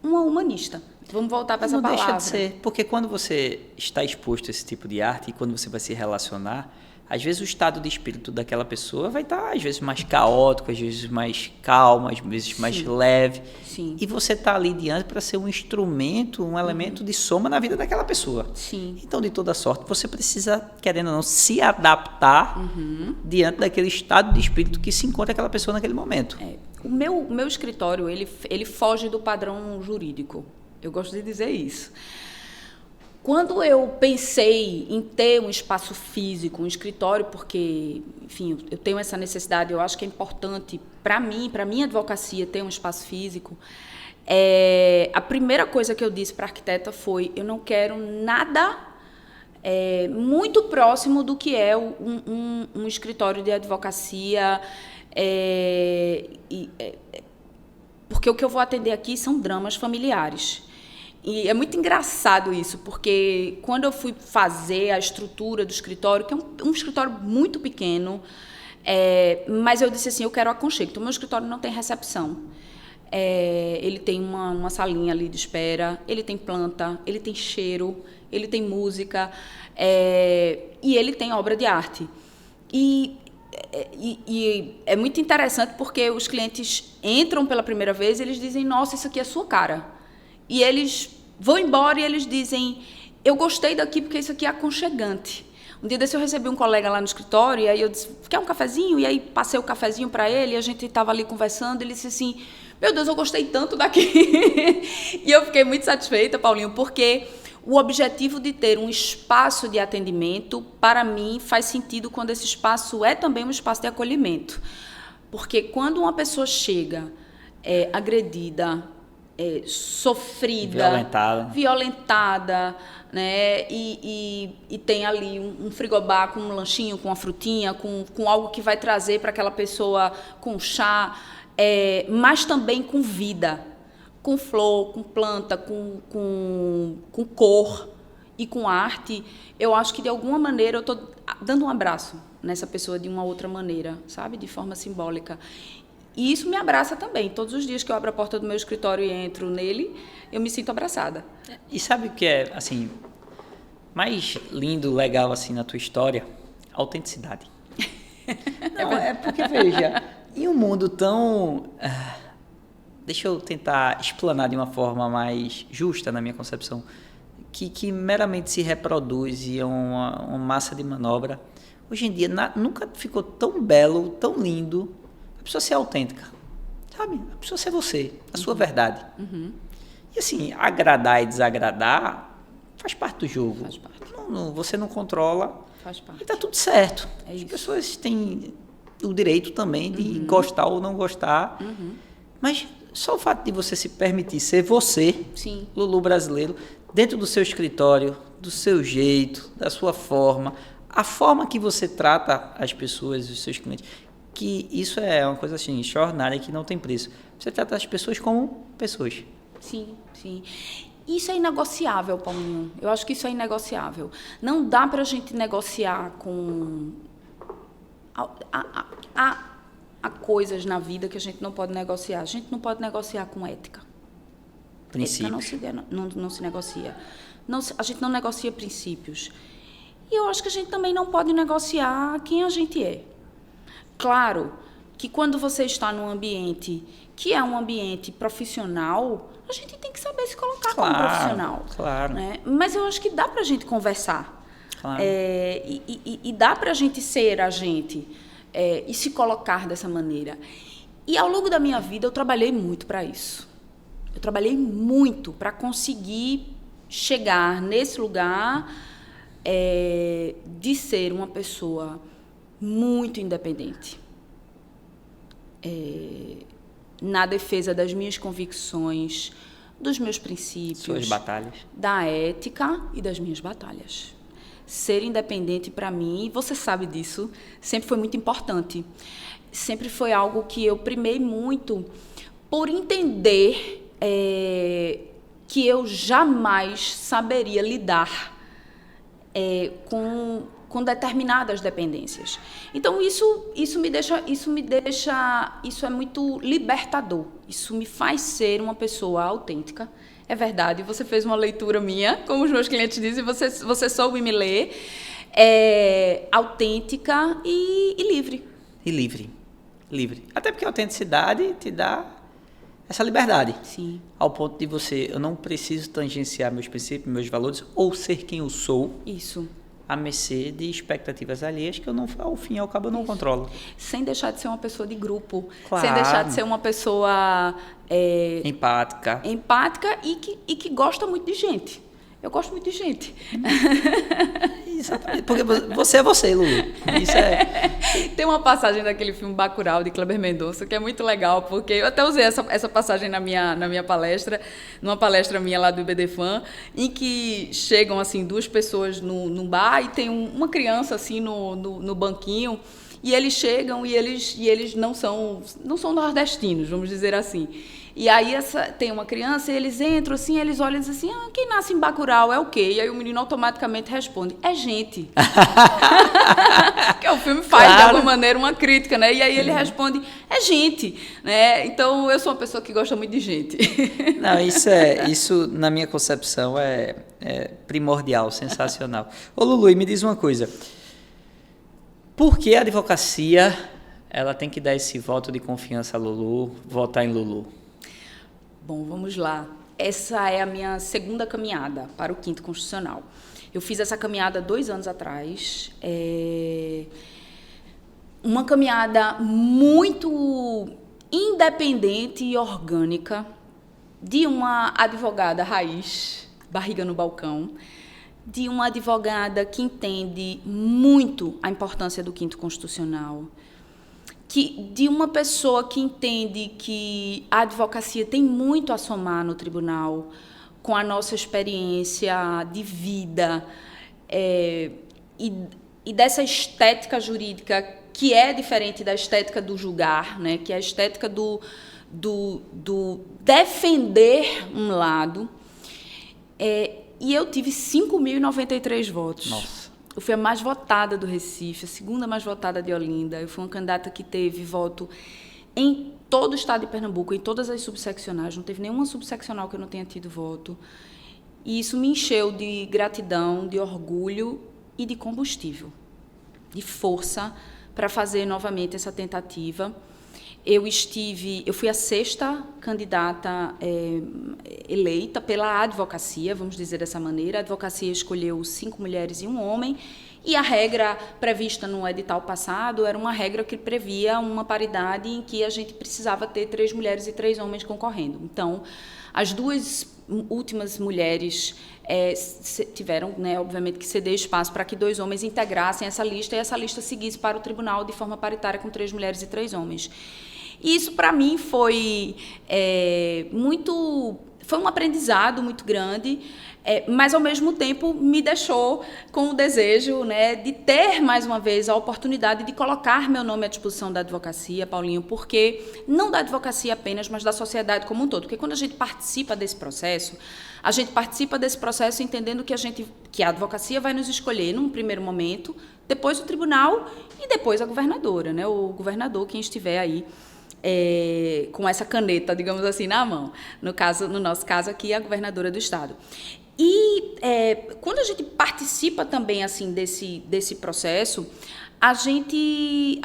uma humanista. Vamos voltar para essa Não palavra. deixa de ser, porque quando você está exposto a esse tipo de arte e quando você vai se relacionar, às vezes o estado de espírito daquela pessoa vai estar, às vezes, mais caótico, às vezes mais calmo, às vezes mais leve. Sim. E você está ali diante para ser um instrumento, um elemento de soma na vida daquela pessoa. Sim. Então, de toda sorte, você precisa, querendo ou não, se adaptar diante daquele estado de espírito que se encontra aquela pessoa naquele momento. O meu escritório, ele foge do padrão jurídico. Eu gosto de dizer isso. Quando eu pensei em ter um espaço físico, um escritório, porque, enfim, eu tenho essa necessidade, eu acho que é importante para mim, para a minha advocacia, ter um espaço físico, a primeira coisa que eu disse para a arquiteta foi: eu não quero nada muito próximo do que é um escritório de advocacia, porque o que eu vou atender aqui são dramas familiares. E é muito engraçado isso, porque quando eu fui fazer a estrutura do escritório, que é um escritório muito pequeno, mas eu disse assim, eu quero aconchego. Então, meu escritório não tem recepção. Ele tem uma salinha ali de espera, ele tem planta, ele tem cheiro, ele tem música, e ele tem obra de arte. E é muito interessante porque os clientes entram pela primeira vez e eles dizem, nossa, isso aqui é sua cara. E eles vão embora e eles dizem, eu gostei daqui porque isso aqui é aconchegante. Um dia desse eu recebi um colega lá no escritório e aí eu disse, quer um cafezinho? E aí passei o cafezinho para ele e a gente estava ali conversando e ele disse assim, meu Deus, eu gostei tanto daqui. E eu fiquei muito satisfeita, Paulinho, porque o objetivo de ter um espaço de atendimento, para mim, faz sentido quando esse espaço é também um espaço de acolhimento. Porque quando uma pessoa chega agredida, sofrida, violentada, né? E tem ali um frigobar com um lanchinho, com uma frutinha, com algo que vai trazer para aquela pessoa com chá, mas também com vida, com flor, com planta, com cor e com arte. Eu acho que, de alguma maneira, eu estou dando um abraço nessa pessoa de uma outra maneira, sabe? De forma simbólica. E isso me abraça também. Todos os dias que eu abro a porta do meu escritório e entro nele, eu me sinto abraçada. E sabe o que é, assim, mais lindo, legal, assim, na tua história? A autenticidade. Não, porque, veja, em um mundo tão... deixa eu tentar explanar de uma forma mais justa, na minha concepção, que meramente se reproduz e é uma massa de manobra. Hoje em dia, nunca ficou tão belo, tão lindo, a pessoa ser autêntica, sabe? A pessoa ser você, a sua verdade. E assim, agradar e desagradar faz parte do jogo. Faz parte. Você não controla. Faz parte. E tá tudo certo. As pessoas têm o direito também de gostar ou não gostar. Mas só o fato de você se permitir ser você, Sim. Lulu brasileiro, dentro do seu escritório, do seu jeito, da sua forma, a forma que você trata as pessoas, os seus clientes, que isso é uma coisa assim, extraordinária, que não tem preço. Você trata as pessoas como pessoas. Sim, sim. Isso é inegociável, Paulinho. Eu acho que isso é inegociável. Não dá para a gente negociar com... Há coisas na vida que a gente não pode negociar. A gente não pode negociar com ética. Princípios. Ética não se negocia. A gente não negocia princípios. E eu acho que a gente também não pode negociar quem a gente é. Claro que quando você está num ambiente que é um ambiente profissional, a gente tem que saber se colocar como profissional. Claro. Né? Mas eu acho que dá para a gente conversar. Claro. E dá para a gente ser a gente e se colocar dessa maneira. E ao longo da minha vida eu trabalhei muito para isso. Eu trabalhei muito para conseguir chegar nesse lugar de ser uma pessoa muito independente. Na defesa das minhas convicções, dos meus princípios, suas batalhas, da ética e das minhas batalhas. Ser independente, para mim, você sabe disso, sempre foi muito importante. Sempre foi algo que eu primei muito por entender que eu jamais saberia lidar com determinadas dependências. Então isso é muito libertador. Isso me faz ser uma pessoa autêntica. é verdade, você fez uma leitura minha, como os meus clientes dizem, você soube me ler, autêntica e livre. E livre. Livre. Até porque a autenticidade te dá essa liberdade. Sim. Ao ponto de eu não preciso tangenciar meus princípios, meus valores, ou ser quem eu sou. Isso. A mercê de expectativas alheias que eu não, ao fim e ao cabo, eu não controlo. Sem deixar de ser uma pessoa de grupo. Claro. Sem deixar de ser uma pessoa... empática. Empática e que gosta muito de gente. Eu gosto muito de gente. Exatamente. Porque você é você, Lulu. Isso Tem uma passagem daquele filme Bacurau, de Kleber Mendonça, que é muito legal, porque eu até usei essa passagem na minha palestra, numa palestra minha lá do IBDFAN, em que chegam, assim, duas pessoas num bar e tem uma criança, assim, no banquinho, e eles chegam e eles não são nordestinos, vamos dizer assim. E aí tem uma criança e eles entram assim, eles olham e dizem assim, quem nasce em Bacurau é o quê? E aí o menino automaticamente responde, é gente. Que o filme faz, de alguma maneira, uma crítica, né? E aí ele responde, é gente. Né? Então, eu sou uma pessoa que gosta muito de gente. Não, isso na minha concepção, é primordial, sensacional. Ô, Lulu, me diz uma coisa. Por que a advocacia ela tem que dar esse voto de confiança a Lulu, votar em Lulu? Bom, vamos lá. Essa é a minha segunda caminhada para o 5º Constitucional. Eu fiz essa caminhada 2 anos atrás. Uma caminhada muito independente e orgânica de uma advogada raiz, barriga no balcão, de uma advogada que entende muito a importância do 5º Constitucional, de uma pessoa que entende que a advocacia tem muito a somar no tribunal, com a nossa experiência de vida, e dessa estética jurídica que é diferente da estética do julgar, né? Que é a estética do defender um lado. E eu tive 5.093 votos. Nossa. Eu fui a mais votada do Recife, a segunda mais votada de Olinda. Eu fui uma candidata que teve voto em todo o estado de Pernambuco, em todas as subseccionais. Não teve nenhuma subseccional que eu não tenha tido voto. E isso me encheu de gratidão, de orgulho e de combustível, de força para fazer novamente essa tentativa. Eu fui a 6ª candidata eleita pela advocacia, vamos dizer dessa maneira. A advocacia escolheu 5 mulheres e 1 homem, e a regra prevista no edital passado era uma regra que previa uma paridade em que a gente precisava ter 3 mulheres e 3 homens concorrendo. Então, as 2 últimas mulheres tiveram, né, obviamente, que ceder espaço para que 2 homens integrassem essa lista e essa lista seguisse para o tribunal de forma paritária com 3 mulheres e 3 homens. E isso, para mim, foi um aprendizado muito grande, mas, ao mesmo tempo, me deixou com o desejo, né, de ter, mais uma vez, a oportunidade de colocar meu nome à disposição da advocacia, Paulinho, porque não da advocacia apenas, mas da sociedade como um todo. Porque quando a gente participa desse processo, entendendo que a advocacia vai nos escolher, num primeiro momento, depois o tribunal e depois a governadora, né, o governador, quem estiver aí, com essa caneta, digamos assim, na mão. No nosso caso aqui, a governadora do estado. E quando a gente participa também assim desse processo, a gente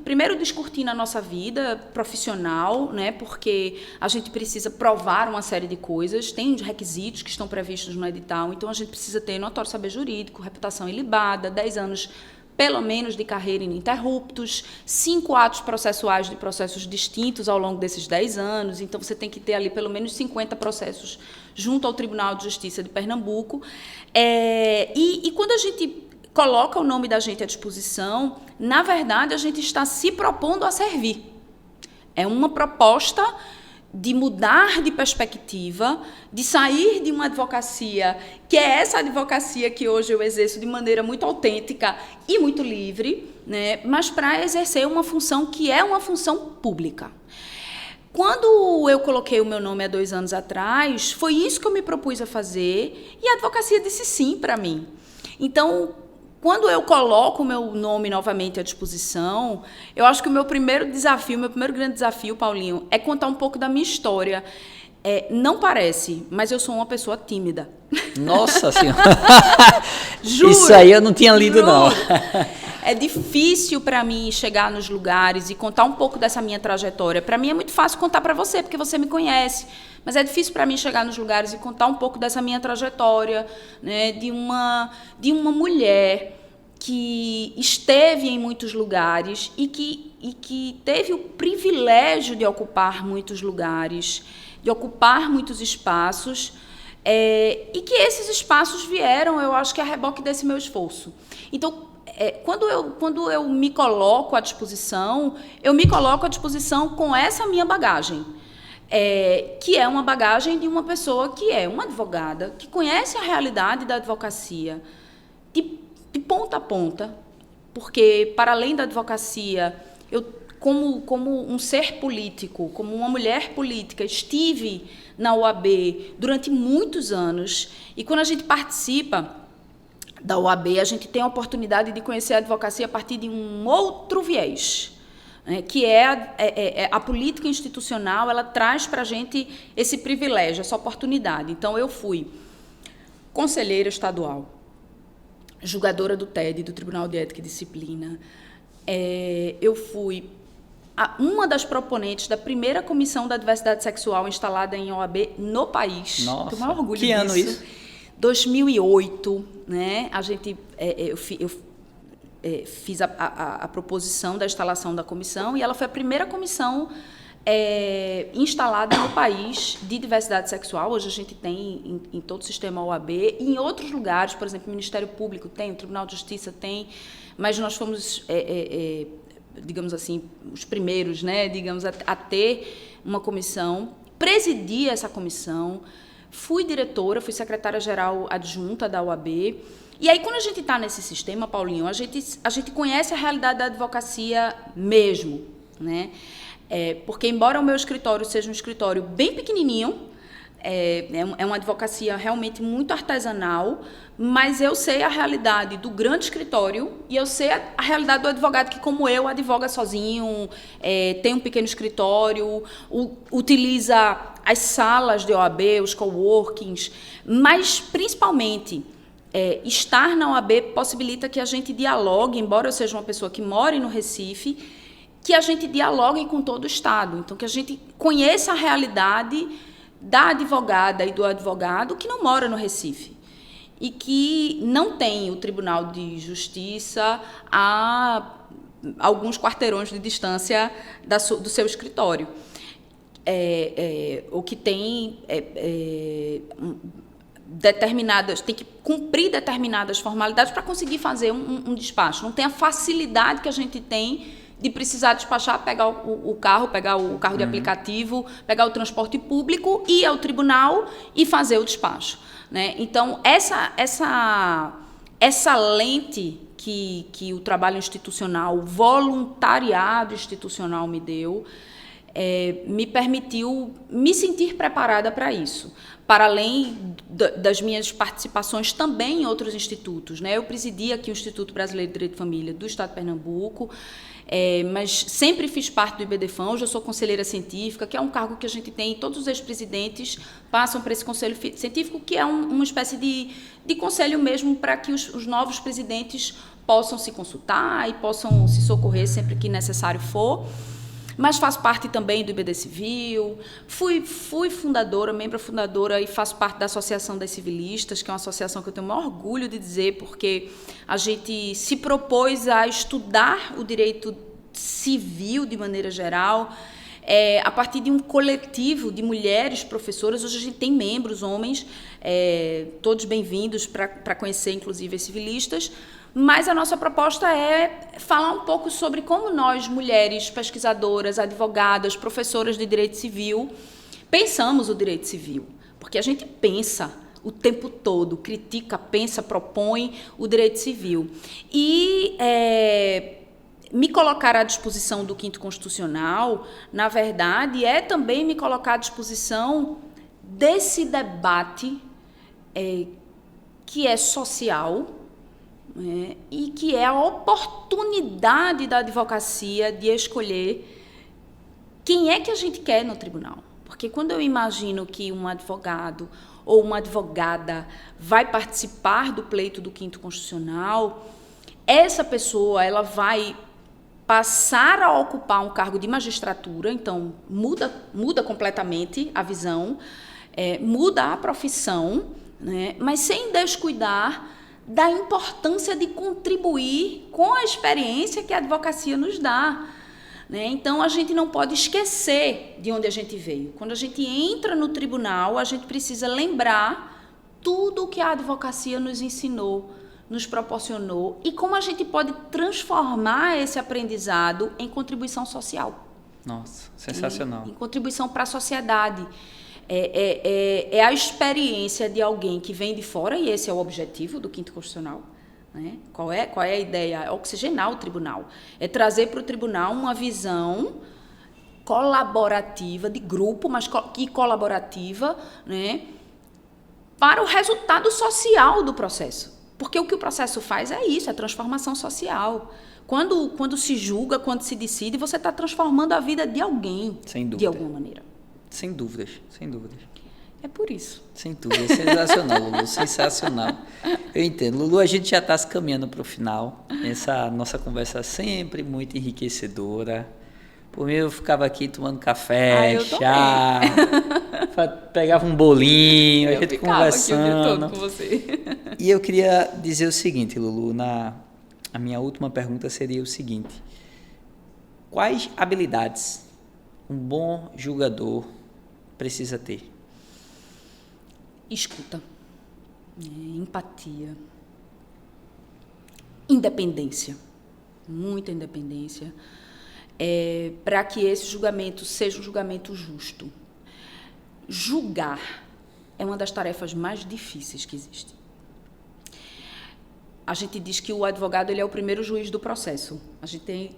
primeiro descortina a nossa vida profissional, né, porque a gente precisa provar uma série de coisas, tem os requisitos que estão previstos no edital, então a gente precisa ter notório saber jurídico, reputação ilibada, 10 anos pelo menos de carreira ininterruptos, 5 atos processuais de processos distintos ao longo desses 10 anos, então você tem que ter ali pelo menos 50 processos junto ao Tribunal de Justiça de Pernambuco. E quando a gente coloca o nome da gente à disposição, na verdade, a gente está se propondo a servir. É uma proposta de mudar de perspectiva, de sair de uma advocacia, que é essa advocacia que hoje eu exerço de maneira muito autêntica e muito livre, né, mas para exercer uma função que é uma função pública. Quando eu coloquei o meu nome há 2 anos atrás, foi isso que eu me propus a fazer, e a advocacia disse sim para mim. Então, quando eu coloco o meu nome novamente à disposição, eu acho que o meu primeiro grande desafio, Paulinho, é contar um pouco da minha história. Não parece, mas eu sou uma pessoa tímida. Nossa Senhora! Juro, isso aí eu não tinha lido, juro. não. É difícil para mim chegar nos lugares e contar um pouco dessa minha trajetória. Para mim é muito fácil contar para você, porque você me conhece. Mas é difícil para mim chegar nos lugares e contar um pouco dessa minha trajetória, né, de uma mulher que esteve em muitos lugares e que teve o privilégio de ocupar muitos lugares, de ocupar muitos espaços, e que esses espaços vieram, eu acho que a reboque desse meu esforço. Então, quando eu me coloco à disposição, eu me coloco à disposição com essa minha bagagem, que é uma bagagem de uma pessoa que é uma advogada, que conhece a realidade da advocacia de ponta a ponta, porque, para além da advocacia, eu, como um ser político, como uma mulher política, estive na OAB durante muitos anos, e quando a gente participa da OAB, a gente tem a oportunidade de conhecer a advocacia a partir de um outro viés, que a política institucional. Ela traz para a gente esse privilégio, essa oportunidade. Então, eu fui conselheira estadual, julgadora do TED, do Tribunal de Ética e Disciplina. Eu fui uma das proponentes da primeira comissão da diversidade sexual instalada em OAB no país. Nossa, tenho maior orgulho que disso. ano isso? 2008, né? Eu fiz a proposição da instalação da comissão, e ela foi a primeira comissão instalada no país de diversidade sexual. Hoje a gente tem em todo o sistema OAB, e em outros lugares, por exemplo, o Ministério Público tem, o Tribunal de Justiça tem, mas nós fomos, digamos assim, os primeiros, né, digamos, a ter uma comissão. Presidi essa comissão, fui diretora, fui secretária-geral adjunta da OAB. E aí, quando a gente está nesse sistema, Paulinho, a gente conhece a realidade da advocacia mesmo, né? Porque, embora o meu escritório seja um escritório bem pequenininho, é uma advocacia realmente muito artesanal, mas eu sei a realidade do grande escritório e eu sei a realidade do advogado que, como eu, advoga sozinho, tem um pequeno escritório, utiliza as salas de OAB, os coworkings, mas, principalmente, estar na OAB possibilita que a gente dialogue, embora eu seja uma pessoa que more no Recife, que a gente dialogue com todo o Estado. Então, que a gente conheça a realidade da advogada e do advogado que não mora no Recife e que não tem o Tribunal de Justiça a alguns quarteirões de distância do seu escritório. Ou que tem tem que cumprir determinadas formalidades para conseguir fazer um despacho. Não tem a facilidade que a gente tem de precisar despachar, pegar o carro de aplicativo, pegar o transporte público, ir ao tribunal e fazer o despacho, né? Então, essa lente que o trabalho institucional, o voluntariado institucional me deu, me permitiu me sentir preparada para isso. Para além das minhas participações também em outros institutos, né? Eu presidi aqui o Instituto Brasileiro de Direito de Família do Estado de Pernambuco, mas sempre fiz parte do IBDFAM. Hoje eu sou conselheira científica, que é um cargo que a gente tem, todos os ex-presidentes passam para esse conselho científico, que é uma espécie de conselho mesmo para que os novos presidentes possam se consultar e possam se socorrer sempre que necessário for. Mas faço parte também do IBD Civil, fui fundadora, membro fundadora, e faço parte da Associação das Civilistas, que é uma associação que eu tenho o maior orgulho de dizer, porque a gente se propôs a estudar o direito civil de maneira geral, a partir de um coletivo de mulheres professoras. Hoje a gente tem membros, homens, todos bem-vindos para conhecer, inclusive, as civilistas. Mas a nossa proposta é falar um pouco sobre como nós, mulheres pesquisadoras, advogadas, professoras de direito civil, pensamos o direito civil. Porque a gente pensa o tempo todo, critica, pensa, propõe o direito civil. E me colocar à disposição do Quinto Constitucional, na verdade, é também me colocar à disposição desse debate que é social, e que é a oportunidade da advocacia de escolher quem é que a gente quer no tribunal. Porque quando eu imagino que um advogado ou uma advogada vai participar do pleito do Quinto Constitucional, essa pessoa ela vai passar a ocupar um cargo de magistratura, então muda completamente a visão, muda a profissão, né, mas sem descuidar da importância de contribuir com a experiência que a advocacia nos dá. Né? Então, a gente não pode esquecer de onde a gente veio. Quando a gente entra no tribunal, a gente precisa lembrar tudo o que a advocacia nos ensinou, nos proporcionou e como a gente pode transformar esse aprendizado em contribuição social. Nossa, sensacional. Em contribuição para a sociedade. É a experiência de alguém que vem de fora, e esse é o objetivo do Quinto Constitucional. Né? Qual é a ideia? É oxigenar o tribunal. É trazer para o tribunal uma visão colaborativa, de grupo, mas que colaborativa, né? Para o resultado social do processo. Porque o que o processo faz é isso, é transformação social. Quando se julga, quando se decide, você está transformando a vida de alguém, sem dúvida, de alguma maneira. Sem dúvidas, sem dúvidas. É por isso. Sem dúvida, sensacional, Lulu, sensacional. Eu entendo. Lulu, a gente já está se caminhando para o final. Essa nossa conversa sempre muito enriquecedora. Por mim, eu ficava aqui tomando café, chá, pegava um bolinho, a gente conversando. Aqui o dia todo com você. E eu queria dizer o seguinte, Lulu, a minha última pergunta seria o seguinte: quais habilidades um bom julgador precisa ter? Escuta, empatia, independência, muita independência, para que esse julgamento seja um julgamento justo. Julgar é uma das tarefas mais difíceis que existe. A gente diz que o advogado ele é o primeiro juiz do processo. A gente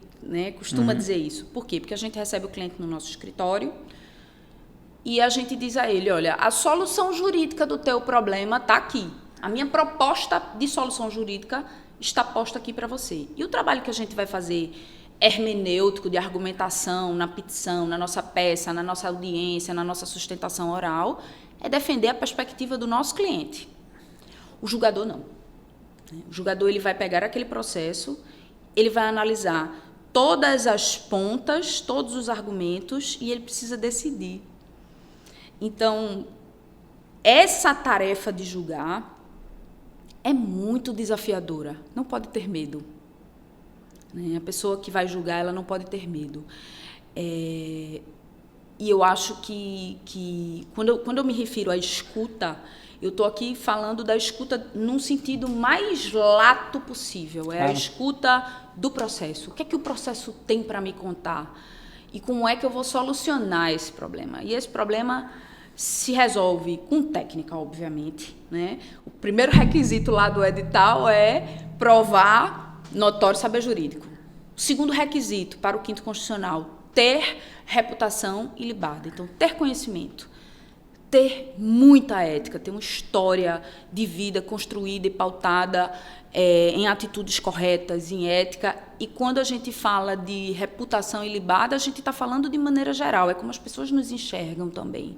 costuma dizer isso. Por quê? Porque a gente recebe o cliente no nosso escritório e a gente diz a ele, olha, a solução jurídica do teu problema está aqui. A minha proposta de solução jurídica está posta aqui para você. E o trabalho que a gente vai fazer hermenêutico, de argumentação, na petição, na nossa peça, na nossa audiência, na nossa sustentação oral, é defender a perspectiva do nosso cliente. O julgador não. O julgador ele vai pegar aquele processo, ele vai analisar todas as pontas, todos os argumentos e ele precisa decidir. Então, essa tarefa de julgar é muito desafiadora. Não pode ter medo. A pessoa que vai julgar, ela não pode ter medo. E eu acho que quando eu me refiro à escuta, eu estou aqui falando da escuta num sentido mais lato possível. É a escuta do processo. O que é que o processo tem para me contar? E como é que eu vou solucionar esse problema? E esse problema se resolve com técnica, obviamente. Né? O primeiro requisito lá do edital é provar notório saber jurídico. O segundo requisito para o Quinto Constitucional, ter reputação ilibada. Então, ter conhecimento. Ter muita ética, ter uma história de vida construída e pautada em atitudes corretas, em ética. E quando a gente fala de reputação ilibada, a gente está falando de maneira geral, é como as pessoas nos enxergam também.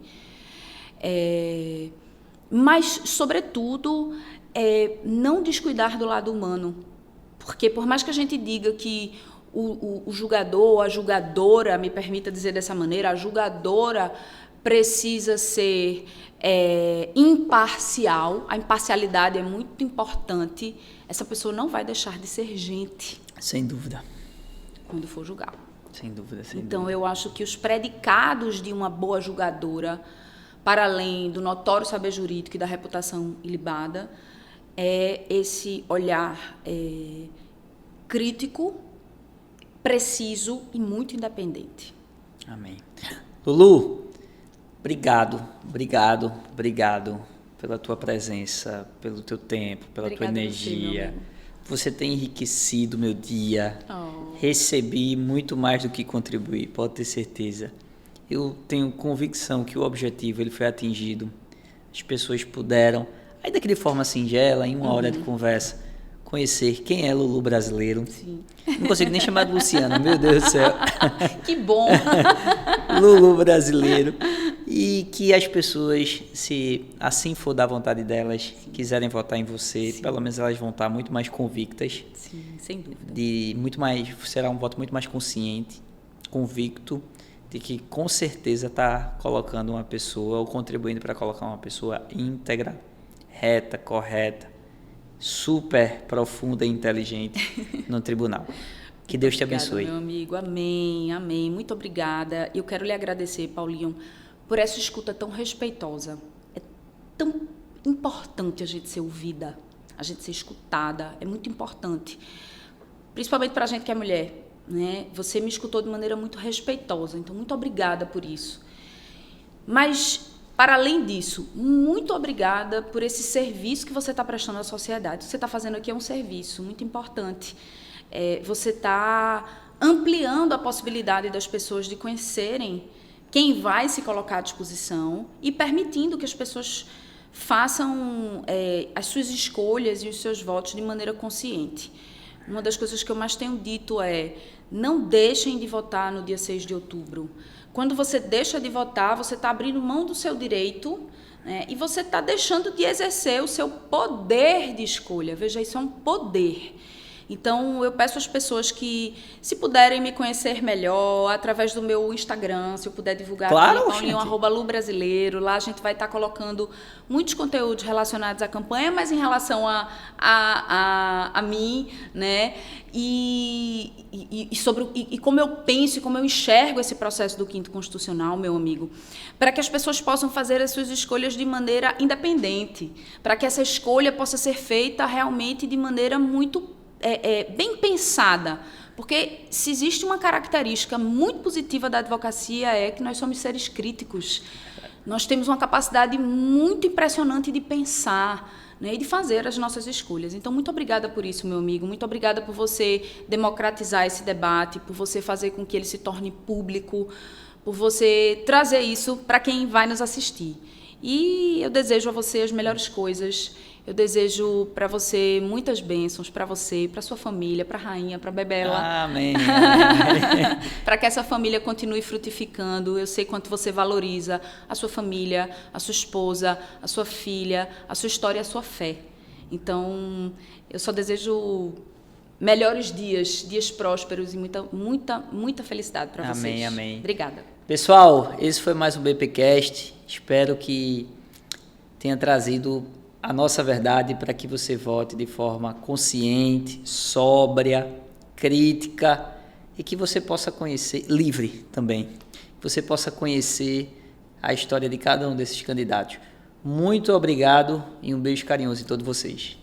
Mas, sobretudo, não descuidar do lado humano. Porque, por mais que a gente diga que o julgador, a julgadora, me permita dizer dessa maneira, a julgadora precisa ser imparcial, a imparcialidade é muito importante, essa pessoa não vai deixar de ser gente. Sem dúvida. Quando for julgar. Sem dúvida, sem Então, dúvida. eu acho que os predicados de uma boa julgadora, para além do notório saber jurídico e da reputação ilibada, é esse olhar crítico, preciso e muito independente. Amém. Lulu, obrigado pela tua presença, pelo teu tempo, pela tua energia. Você tem enriquecido meu dia. Recebi muito mais do que contribuir, pode ter certeza. Eu tenho convicção que o objetivo ele foi atingido. As pessoas puderam, ainda que de forma singela, em uma hora de conversa, conhecer quem é Lulu brasileiro. Sim. Não consigo nem chamar de Luciana, meu Deus do céu. Que bom! Lulu brasileiro. E que as pessoas, se assim for da vontade delas, quiserem votar em você, pelo menos elas vão estar muito mais convictas. Sim, sem dúvida. Será um voto muito mais consciente, convicto, de que com certeza está colocando uma pessoa, ou contribuindo para colocar uma pessoa íntegra, reta, correta, super profunda e inteligente no tribunal. Que Deus te abençoe. Obrigada, meu amigo. Amém, amém. Muito obrigada. Eu quero lhe agradecer, Paulinho, por essa escuta tão respeitosa. É tão importante a gente ser ouvida, a gente ser escutada. É muito importante. Principalmente para a gente que é mulher, né? Você me escutou de maneira muito respeitosa, então muito obrigada por isso. Mas, para além disso, muito obrigada por esse serviço que você está prestando à sociedade. O que você está fazendo aqui é um serviço muito importante. Você está ampliando a possibilidade das pessoas de conhecerem quem vai se colocar à disposição e permitindo que as pessoas façam as suas escolhas e os seus votos de maneira consciente. Uma das coisas que eu mais tenho dito é: não deixem de votar no dia 6 de outubro. Quando você deixa de votar, você está abrindo mão do seu direito, né, e você está deixando de exercer o seu poder de escolha. Veja, isso é um poder. Então, eu peço às pessoas que, se puderem me conhecer melhor, através do meu Instagram, se eu puder divulgar, claro, Paulinho@lubrasileiro, lá a gente vai estar colocando muitos conteúdos relacionados à campanha, mas em relação a mim, né? E como eu penso e como eu enxergo esse processo do 5º Constitucional, meu amigo, para que as pessoas possam fazer as suas escolhas de maneira independente, para que essa escolha possa ser feita realmente de maneira muito bem pensada, porque se existe uma característica muito positiva da advocacia é que nós somos seres críticos. Nós temos uma capacidade muito impressionante de pensar, né, e de fazer as nossas escolhas. Então, muito obrigada por isso, meu amigo. Muito obrigada por você democratizar esse debate, por você fazer com que ele se torne público, por você trazer isso para quem vai nos assistir. E eu desejo a você as melhores coisas. Eu desejo para você muitas bênçãos, para você, para sua família, para a rainha, para a Bebela. Amém. Para que essa família continue frutificando. Eu sei quanto você valoriza a sua família, a sua esposa, a sua filha, a sua história e a sua fé. Então, eu só desejo melhores dias prósperos e muita felicidade para vocês. Amém, amém. Obrigada. Pessoal, esse foi mais um BPcast. Espero que tenha trazido a nossa verdade para que você vote de forma consciente, sóbria, crítica e que você possa conhecer, livre também, que você possa conhecer a história de cada um desses candidatos. Muito obrigado e um beijo carinhoso em todos vocês.